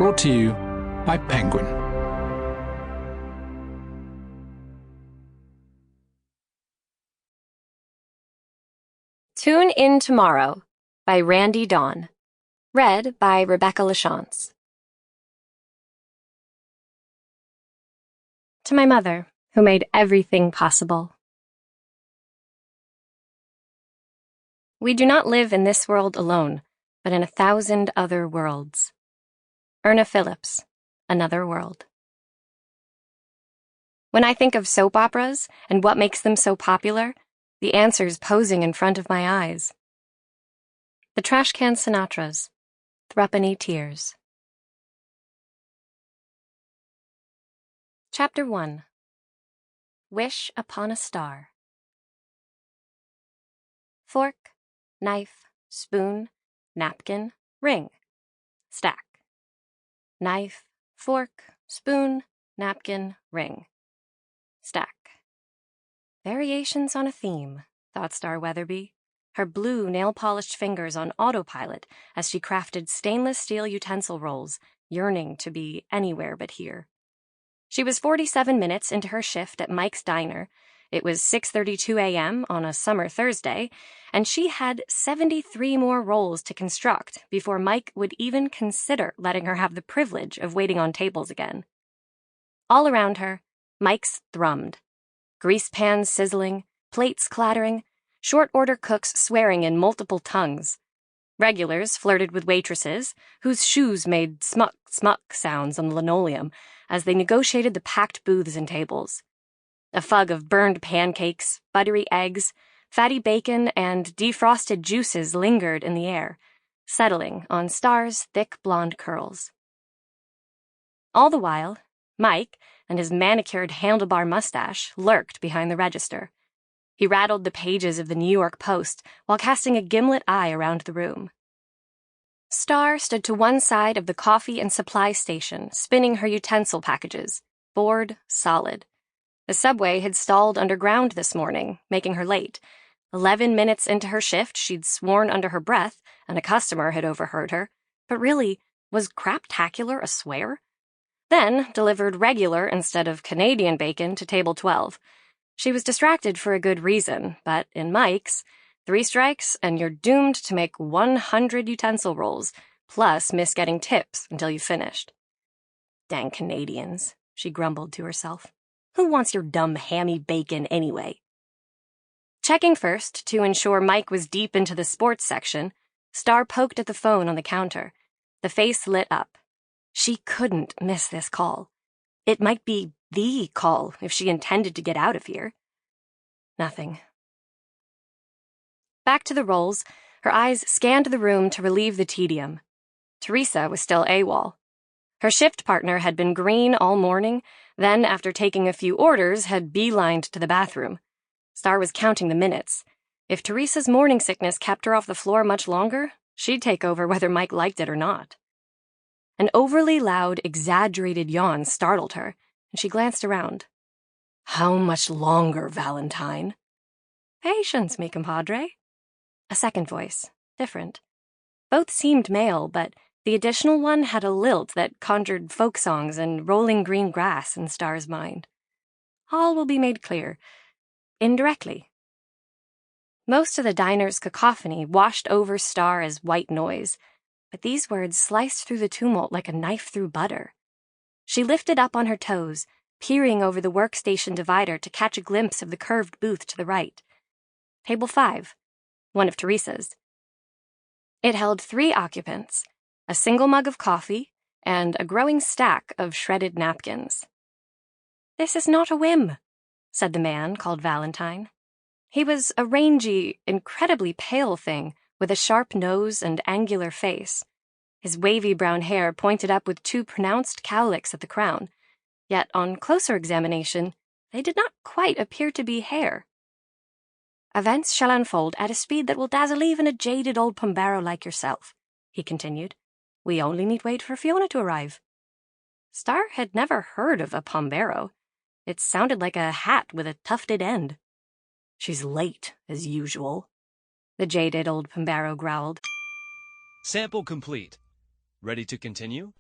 Brought to you by Penguin. Tune In Tomorrow by Randee Dawn. Read by Rebecca Lachance. To my mother, who made everything possible. We do not live in this world alone, but in 1,000 other worlds. Erna Phillips, Another World. When I think of soap operas and what makes them so popular, the answer's posing in front of my eyes. The Trash Can Sinatras, Threepenny Tears. Chapter 1. Wish Upon a Star. Fork, knife, spoon, napkin, ring. Stack. Knife, fork, spoon, napkin, ring. Stack. Variations on a theme, thought Starr Weatherby, her blue nail-polished fingers on autopilot as she crafted stainless steel utensil rolls, yearning to be anywhere but here. She was 47 minutes into her shift at Mike's Diner. It was 6:32 a.m. on a summer Thursday, and she had 73 more rolls to construct before Mike would even consider letting her have the privilege of waiting on tables again. All around her, Mike's thrummed. Grease pans sizzling, plates clattering, short-order cooks swearing in multiple tongues. Regulars flirted with waitresses, whose shoes made smuck, smuck sounds on the linoleum as they negotiated the packed booths and tables. A fug of burned pancakes, buttery eggs, fatty bacon, and defrosted juices lingered in the air, settling on Starr's thick blonde curls. All the while, Mike and his manicured handlebar mustache lurked behind the register. He rattled the pages of the New York Post while casting a gimlet eye around the room. Starr stood to one side of the coffee and supply station, spinning her utensil packages, bored, solid. The subway had stalled underground this morning, making her late. 11 minutes into her shift, she'd sworn under her breath, and a customer had overheard her. But really, was craptacular a swear? Then delivered regular instead of Canadian bacon to table 12. She was distracted for a good reason, but in Mike's, 3 strikes and you're doomed to make 100 utensil rolls, plus miss getting tips until you finished. Dang Canadians, she grumbled to herself. Who wants your dumb hammy bacon anyway? Checking first to ensure Mike was deep into the sports section, Starr poked at the phone on the counter. The face lit up. She couldn't miss this call. It might be the call if she intended to get out of here. Nothing. Back to the rolls, her eyes scanned the room to relieve the tedium. Teresa was still AWOL. Her shift partner had been green all morning, then, after taking a few orders, had beelined to the bathroom. Starr was counting the minutes. If Teresa's morning sickness kept her off the floor much longer, she'd take over whether Mike liked it or not. An overly loud, exaggerated yawn startled her, and she glanced around. How much longer, Valentine? Patience, mi compadre. A second voice, different. Both seemed male, but the additional one had a lilt that conjured folk songs and rolling green grass in Starr's mind. All will be made clear, indirectly. Most of the diner's cacophony washed over Starr as white noise, but these words sliced through the tumult like a knife through butter. She lifted up on her toes, peering over the workstation divider to catch a glimpse of the curved booth to the right. Table 5, one of Teresa's. It held 3 occupants, a single mug of coffee, and a growing stack of shredded napkins. This is not a whim, said the man called Valentine. He was a rangy, incredibly pale thing with a sharp nose and angular face. His wavy brown hair pointed up with 2 pronounced cowlicks at the crown, yet on closer examination, they did not quite appear to be hair. Events shall unfold at a speed that will dazzle even a jaded old Pombero like yourself, he continued. We only need wait for Fiona to arrive. Starr had never heard of a Pombero. It sounded like a hat with a tufted end. She's late, as usual, the jaded old Pombero growled. Sample complete. Ready to continue?